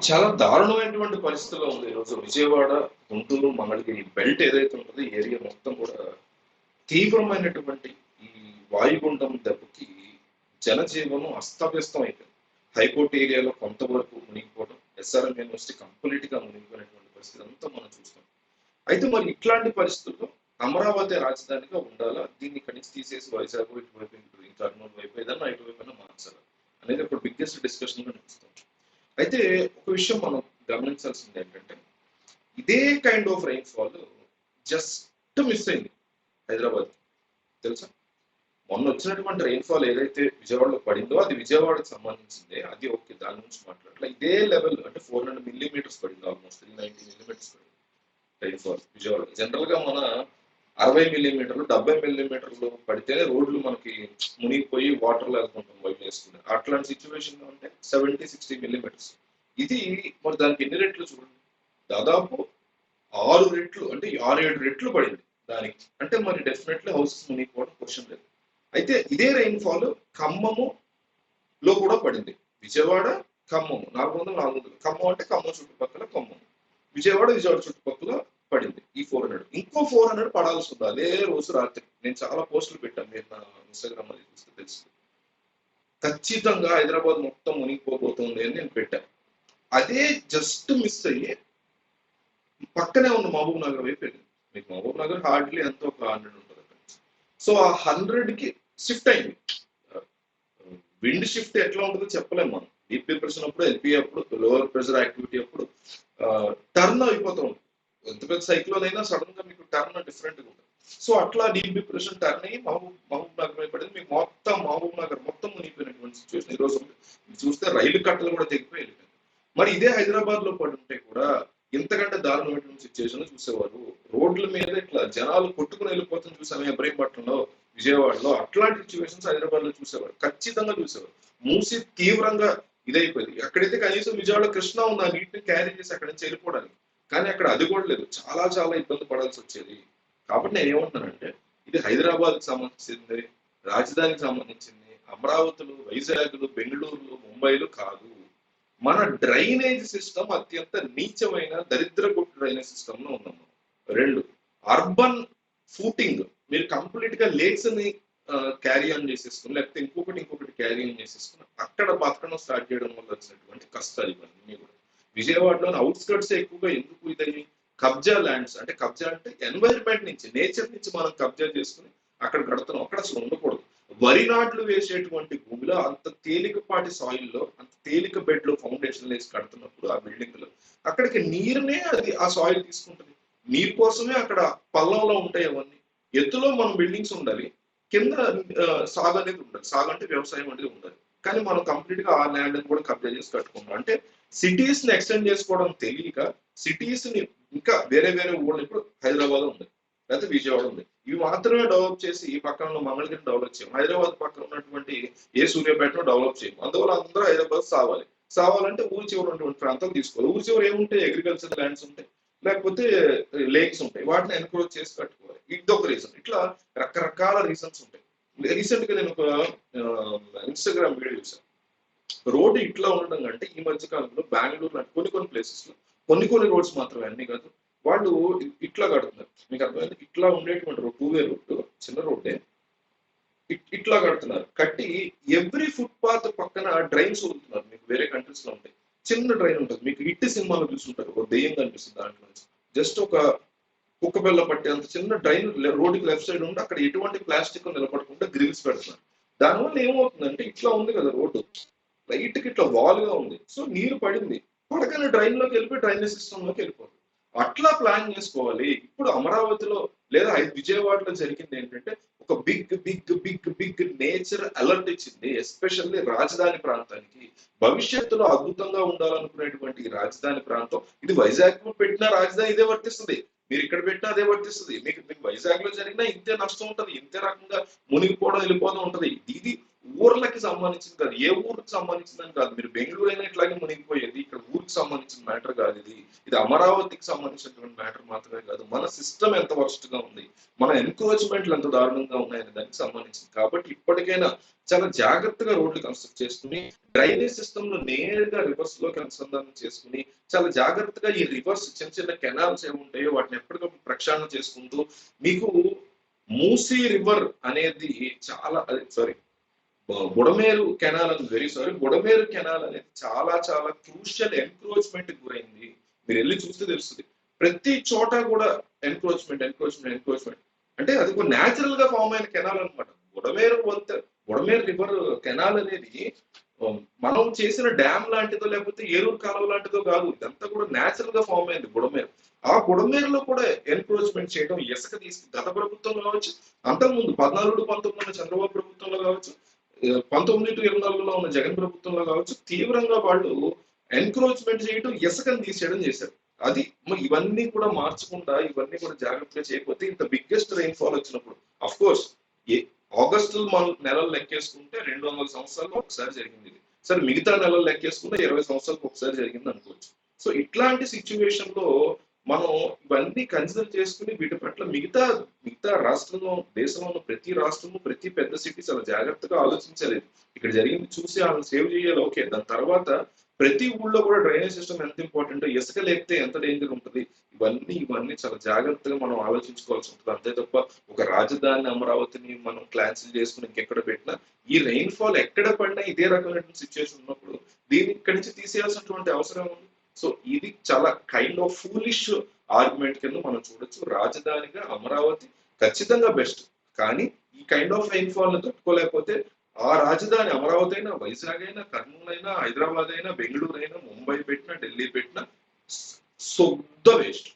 చాలా దారుణమైనటువంటి పరిస్థితుల్లో ఉంది ఈరోజు విజయవాడ, గుంటూరు, మంగళగిరి బెల్ట్ ఏదైతే ఉంటుందో ఏరియా మొత్తం కూడా తీవ్రమైనటువంటి ఈ వాయుగుండం దెబ్బకి జనజీవనం అస్తవ్యస్తం అయిపోయింది. హైకోర్టు ఏరియాలో కొంతవరకు మునిగిపోవడం, ఎస్ఆర్ఎం యూనివర్సిటీ కంప్లీట్ గా మునిగిపోయినటువంటి పరిస్థితి అంతా మనం చూస్తాం. అయితే మరి ఇట్లాంటి పరిస్థితుల్లో అమరావతి రాజధానిగా ఉండాలా, దీన్ని ఇక్కడి నుంచి తీసేసి వైజాగ్ ఇటువైపు కర్నూలు వైపు ఏదన్నా ఇటువైపు మార్చాలా అనేది ఒక బిగ్గెస్ట్ డిస్కషన్ గా నడుస్తుంది. అయితే ఒక విషయం మనం గమనించాల్సింది ఏంటంటే ఇదే kind of rainfall just miss అయింది హైదరాబాద్. తెలుసా, మొన్న వచ్చినటువంటి రైన్ఫాల్ ఏదైతే విజయవాడలో పడిందో అది విజయవాడకు సంబంధించిందే, అది ఓకే, దాని గురించి మాట్లాడలే. ఇదే లెవెల్ అంటే 400 మిల్లీమీటర్స్ పడింది, ఆల్మోస్ట్ 390 మిల్లీమీటర్స్ పడింది రైన్ఫాల్ విజయవాడ. జనరల్ గా మన 60 మిల్లీమీటర్లు 70 మిల్లీమీటర్లు పడితేనే రోడ్లు మనకి మునిగిపోయి వాటర్ లేకుంటాం వైపు వేసుకుని. అట్లాంటి సిచ్యువేషన్ అంటే 70-60 మిల్లీమీటర్స్. ఇది మరి దానికి ఎన్ని రెట్లు చూడండి, దాదాపు 6 రెట్లు, అంటే 6-7 రెట్లు పడింది దానికి. అంటే మరి డెఫినెట్లీ హౌసెస్ మునిగిపోవడం క్వశ్చన్ లేదు. అయితే ఇదే రైన్ఫాల్ ఖమ్మము లో కూడా పడింది. విజయవాడ, ఖమ్మం 400 ఖమ్మం అంటే ఖమ్మం చుట్టుపక్కల, ఖమ్మం విజయవాడ చుట్టుపక్కల పడింది ఈ 400. ఇంకో 400 పడాల్సి ఉంది అదే రోజు రాత్రి. నేను చాలా పోస్టులు పెట్టాను, మీరు నా ఇన్స్టాగ్రామ్ అది చూస్తే తెలుసు. ఖచ్చితంగా హైదరాబాద్ మొత్తం మునిగిపోబోతుంది అని నేను పెట్టాను. అదే జస్ట్ మిస్ అయ్యి పక్కనే ఉన్న మహబూబ్ నగర్ వైపు వెళ్ళింది. మీకు మహబూబ్ నగర్ హార్డ్లీ ఎంతో ఒక 100 ఉంటుంది అక్కడ. సో ఆ 100కి షిఫ్ట్ అయింది. విండ్ షిఫ్ట్ ఎట్లా ఉంటుందో చెప్పలేము మనం. డీప్ డిప్రెషన్ అప్పుడు, ఎల్పీ అప్పుడు, లోవర్ ప్రెషర్ యాక్టివిటీ అప్పుడు టర్న్ అయిపోతూ ఉంటుంది. ఎంత పెద్ద సైక్లోన్ అయినా సడన్ గా మీకు టర్న్ డిఫరెంట్ గా ఉంటుంది. సో అట్లా డీప్ డిప్రెషన్ టర్న్ అయ్యి మహబూబ్ నగర్ పడింది. మీకు మొత్తం మహబూబ్ నగర్ మొత్తం మునిగిపోయినటువంటి సిచ్యువేషన్ ఈ రోజు చూస్తే రైలు కట్టలు కూడా తెగిపోయి వెళ్ళిపోయింది. మరి ఇదే హైదరాబాద్ లో పడి ఉంటే కూడా ఇంతకంటే దారుణమైనటువంటి సిచ్యువేషన్ చూసేవారు. రోడ్ల మీద ఇట్లా జనాలు కొట్టుకుని వెళ్ళిపోతుంది చూసాము ఇబ్రహీంపట్నంలో, విజయవాడలో. అట్లాంటి సిచ్యువేషన్స్ హైదరాబాద్ లో చూసేవారు, ఖచ్చితంగా చూసేవారు. మూసి తీవ్రంగా ఇదైపోయింది. అక్కడైతే కనీసం విజయవాడ కృష్ణ ఉంది, ఆ నీటిని క్యారీ చేసి అక్కడి నుంచి వెళ్ళిపోవడానికి. కానీ అక్కడ అది కూడా లేదు, చాలా చాలా ఇబ్బంది పడాల్సి వచ్చేది. కాబట్టి నేను ఏమంటున్నానంటే ఇది హైదరాబాద్ కి సంబంధించింది, రాజధానికి సంబంధించింది. అమరావతిలో, వైజాగ్లు, బెంగళూరులు, ముంబైలు కాదు. మన డ్రైనేజ్ సిస్టమ్ అత్యంత నీచమైన దరిద్రపు డ్రైనేజ్ సిస్టమ్ లో ఉన్నాం. 2, అర్బన్ ఫూటింగ్. మీరు కంప్లీట్ గా లేక్స్ ని క్యారీ ఆన్ చేసేసుకుని, లేకపోతే ఇంకొకటి క్యారీ ఆన్ చేసేసుకుని అక్కడ బతకడం స్టార్ట్ చేయడం వల్ల వచ్చినటువంటి కష్టాలు ఇవన్నీ కూడా. విజయవాడలోని అవుట్స్కర్ట్స్ ఎక్కువగా ఎందుకు ఇదని, కబ్జా ల్యాండ్స్. అంటే కబ్జా అంటే ఎన్వైరన్మెంట్ నుంచి, నేచర్ నుంచి మనం కబ్జా చేసుకుని అక్కడ కడుతున్నాం. అక్కడ అసలు ఉండకూడదు. వరి నాట్లు వేసేటువంటి భూమిలో అంత తేలికపాటి సాయిల్లో, అంత తేలిక బెడ్ లో ఫౌండేషన్ వేసి కడుతున్నప్పుడు ఆ బిల్డింగ్ లో అక్కడికి నీరునే అది ఆ సాయిల్ తీసుకుంటుంది. నీరు కోసమే అక్కడ పల్లంలో ఉంటాయి అవన్నీ. ఎత్తులో మనం బిల్డింగ్స్ ఉండాలి, కింద సాగు అనేది ఉండాలి. సాగు అంటే వ్యవసాయం అనేది ఉండాలి. కానీ మనం కంప్లీట్ గా ఆ ల్యాండ్ కూడా కబ్జా చేసి కట్టుకుంటాం. అంటే సిటీస్ ని ఎక్స్టెండ్ చేసుకోవడం తెలియక సిటీస్ ని ఇంకా వేరే వేరే ఊళ్ళు, ఇప్పుడు హైదరాబాద్ ఉంది, లేకపోతే విజయవాడ ఉంది, ఇవి మాత్రమే డెవలప్ చేసి ఈ పక్కన మంగళగిరి డెవలప్ చేయం, హైదరాబాద్ పక్కన ఉన్నటువంటి ఏ సూర్యాపేటను డెవలప్ చేయం. అందువల్ల అందరూ హైదరాబాద్ సావాలంటే ఊరి చివరి ఉన్నటువంటి ప్రాంతాలు తీసుకోవాలి. ఊరి చివరి ఏముంటాయి, అగ్రికల్చర్ ల్యాండ్స్ ఉంటాయి, లేకపోతే లేక్స్ ఉంటాయి, వాటిని ఎన్క్రోచ్ చేసి కట్టుకోవాలి. ఇదొక రీజన్. ఇట్లా రకరకాల రీజన్స్ ఉంటాయి. రీసెంట్ గా నేను ఒక ఇన్స్టాగ్రామ్ వీడియో చూసాను. రోడ్డు ఇట్లా ఉండడం కంటే ఈ మధ్య కాలంలో బెంగళూరు లాంటి కొన్ని ప్లేసెస్ లో కొన్ని రోడ్స్ మాత్రమే, అన్ని కాదు, వాళ్ళు ఇట్లా కడుతున్నారు. మీకు అర్థమైంది, ఇట్లా ఉండేటువంటి రోడ్, 2-వే రోడ్డు, చిన్న రోడ్డే, ఇట్లా కడుతున్నారు. కట్టి ఎవ్రీ ఫుట్ పాత్ పక్కన డ్రైన్స్ వదులుతున్నారు. మీకు వేరే కంట్రీస్ లో ఉంటాయి, చిన్న డ్రైన్ ఉంటుంది. మీకు ఇట్టి సినిమాలో చూస్తుంటారు, ఒక దెయ్యం కనిపిస్తుంది దాంట్లో నుంచి. జస్ట్ ఒక కుక్క పిల్ల పట్టే అంత చిన్న డ్రైన్ రోడ్డుకి లెఫ్ట్ సైడ్ ఉండి అక్కడ ఎటువంటి ప్లాస్టిక్ నిలబడకుండా గ్రిల్స్ పెడుతున్నారు. దానివల్ల ఏమవుతుందంటే ఇట్లా ఉంది కదా రోడ్డు, లైట్ కి ఇట్లా వాల్ గా ఉంది. సో నీరు పడింది, పడగానే డ్రైన్ లోకి వెళ్ళిపోయి డ్రైనేజ్ సిస్టమ్ లోకి వెళ్ళిపోతుంది. అట్లా ప్లాన్ చేసుకోవాలి. ఇప్పుడు అమరావతిలో లేదా విజయవాడలో జరిగింది ఏంటంటే ఒక బిగ్ నేచర్ అలర్ట్ ఇచ్చింది, ఎస్పెషల్లీ రాజధాని ప్రాంతానికి. భవిష్యత్తులో అద్భుతంగా ఉండాలనుకునేటువంటి రాజధాని ప్రాంతం ఇది. వైజాగ్ పెట్టిన రాజధాని ఇదే వర్తిస్తుంది, మీరు ఇక్కడ పెట్టినా అదే వర్తిస్తుంది. మీకు వైజాగ్ లో జరిగినా ఇంతే నష్టం ఉంటది, ఇంతే రకంగా మునిగిపోవడం వెళ్ళిపోవడం ఉంటది. ఇది ఊర్లకి సంబంధించింది కాదు, ఏ ఊరికి సంబంధించిందని కాదు. మీరు బెంగళూరు అయినా ఇట్లాగే మునిగిపోయేది, ఇక్కడ ఊరికి సంబంధించిన మ్యాటర్ కాదు ఇది. ఇది అమరావతికి సంబంధించినటువంటి మ్యాటర్ మాత్రమే కాదు. మన సిస్టమ్ ఎంత వర్స్ట్ గా ఉంది, మన ఎన్క్రోచ్మెంట్లు ఎంత దారుణంగా ఉన్నాయనే దానికి సంబంధించింది. కాబట్టి ఇప్పటికైనా చాలా జాగ్రత్తగా రోడ్లు కన్స్ట్రక్ట్ చేసుకుని డ్రైనేజ్ సిస్టమ్ లో నేరుగా రివర్స్ లోకి అనుసంధానం చేసుకుని చాలా జాగ్రత్తగా ఈ రివర్స్ చిన్న చిన్న కెనాల్స్ ఏముంటాయో వాటిని ఎప్పటికప్పుడు ప్రక్షాళన చేసుకుంటూ మీకు మూసీ రివర్ అనేది చాలా సారీ బుడమేరు కెనాల్ అని వెరీ సారీ బుడమేరు కెనాల్ అనేది చాలా చాలా క్రూషియల్ ఎన్క్రోచ్మెంట్ గురైంది. మీరు వెళ్ళి చూస్తే తెలుస్తుంది. ప్రతి చోట కూడా ఎన్క్రోచ్మెంట్ అంటే అది ఒక న్యాచురల్ గా ఫామ్ అయిన కెనాల్ అనమాట. బుడమేరు రివర్ కెనాల్ అనేది మనం చేసిన డ్యామ్ లాంటిదో లేకపోతే ఏరూరు కాలువ లాంటిదో కాదు. ఇదంతా కూడా న్యాచురల్ గా ఫామ్ అయింది బుడమేరు. ఆ బుడమేరులో కూడా ఎన్క్రోచ్మెంట్ చేయడం, ఇసుక తీసుకు గత ప్రభుత్వంలో కావచ్చు, అంతకుముందు 14-19 చంద్రబాబు ప్రభుత్వంలో కావచ్చు, 19-24లో ఉన్న జగన్ ప్రభుత్వంలో కావచ్చు, తీవ్రంగా వాళ్ళు ఎన్క్రోచ్మెంట్ చేయడం, ఇసుకను తీసేయడం చేశారు. అది ఇవన్నీ కూడా మార్చకుండా, ఇవన్నీ కూడా జాగ్రత్తగా చేయకపోతే ఇంత బిగ్గెస్ట్ రైన్ ఫాల్ వచ్చినప్పుడు అఫ్ కోర్స్ ఆగస్టు నెలలు లెక్కేసుకుంటే 200 సంవత్సరాలకు ఒకసారి జరిగింది ఇది. సరే మిగతా నెలలు లెక్కేసుకుంటే 20 సంవత్సరాలకు ఒకసారి జరిగింది అనుకోవచ్చు. సో ఇట్లాంటి సిచ్యువేషన్ లో మనం ఇవన్నీ కన్సిడర్ చేసుకుని వీటి పట్ల మిగతా రాష్ట్రంలో, దేశంలో ఉన్న ప్రతి రాష్ట్రము, ప్రతి పెద్ద సిటీ చాలా జాగ్రత్తగా ఆలోచించలేదు. ఇక్కడ జరిగింది చూసి వాళ్ళని సేవ్ చేయాలి, ఓకే. దాని తర్వాత ప్రతి ఊళ్ళో కూడా డ్రైనేజ్ సిస్టమ్ ఎంత ఇంపార్టెంట్, ఇసుక లేకపోతే ఎంత డేంజర్ ఉంటుంది, ఇవన్నీ చాలా జాగ్రత్తగా మనం ఆలోచించుకోవాల్సి ఉంటుంది. అంతే తప్ప ఒక రాజధాని అమరావతిని మనం క్యాన్సిల్ చేసుకుని ఇంకెక్కడ పెట్టినా ఈ రెయిన్ ఫాల్ ఎక్కడ పడినా ఇదే రకమైన సిచ్యువేషన్ ఉన్నప్పుడు దీన్ని ఇక్కడి నుంచి తీసేయాల్సినటువంటి అవసరం ఉంది. సో ఇది చాలా కైండ్ ఆఫ్ ఫూలిష్ ఆర్గ్యుమెంట్ కింద మనం చూడొచ్చు. రాజధానిగా అమరావతి ఖచ్చితంగా బెస్ట్, కానీ ఈ కైండ్ ఆఫ్ రెయిన్ ఫాల్ ని తట్టుకోలేకపోతే ఆ రాజధాని అమరావతి అయినా, వైజాగ్ అయినా, కర్నూలు అయినా, హైదరాబాద్ అయినా, బెంగళూరు అయినా, ముంబై పెట్టినా, ఢిల్లీ పెట్టినా శుద్ధ వేస్ట్.